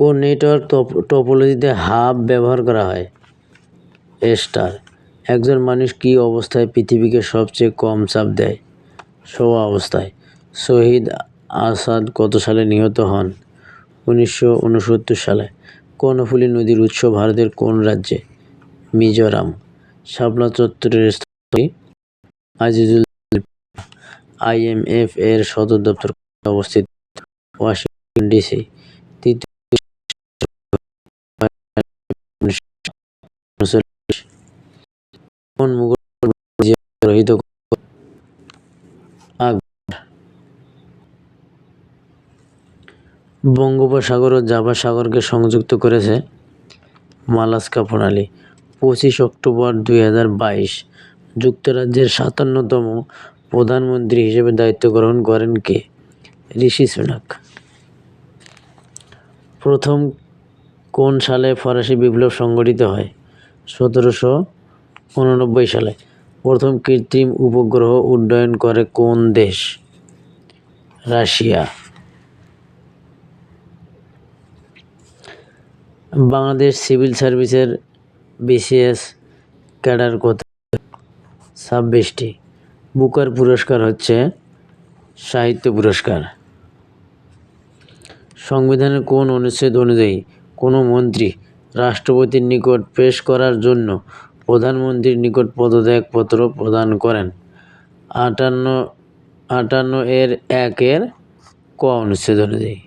কোন network টপোলজিতে hub ব্যবহার করা হয়? স্টার। একজন মানুষ কি অবস্থায় পৃথিবীকে সবচেয়ে কম চাপ দেয়? শোয়া অবস্থায়। শহীদ আসাদ কত সালে নিহত হন? 1969 সালে। কর্ণফুলী নদীর উৎস ভারতের কোন রাজ্যে? মিজোরাম। শাপলা চত্বরের স্থপতি আজিজুল। IMF এর সদর দপ্তর কোথায় অবস্থিত? Washington DC. তৃতীয় কোন মুঘল রহিত বঙ্গোপসাগর ও জাভা সাগরকে সংযুক্ত করেছে মালাক্কা প্রণালী। 25 অক্টোবর 2022 যুক্তরাজ্যের 57তম প্রধানমন্ত্রী হিসেবে দায়িত্ব গ্রহণ করেন কে? ঋষি সুনাক। প্রথম কোন সালে ফরাসি বিপ্লব সংঘটিত হয়? 1789 সালে। প্রথম কৃত্রিম উপগ্রহ উড্ডয়ন করে কোন দেশ? রাশিয়া। বাংলাদেশ সিভিল সার্ভিসের BCS ক্যাডার কত? 26টি। বুকার পুরস্কার হচ্ছে সাহিত্য পুরস্কার। সংবিধানের কোন অনুচ্ছেদ অনুযায়ী কোনো মন্ত্রী রাষ্ট্রপতির নিকট পেশ করার জন্য প্রধানমন্ত্রীর নিকট পদত্যাগপত্র প্রদান করেন? 58 এর 1 এর ক অনুচ্ছেদ অনুযায়ী।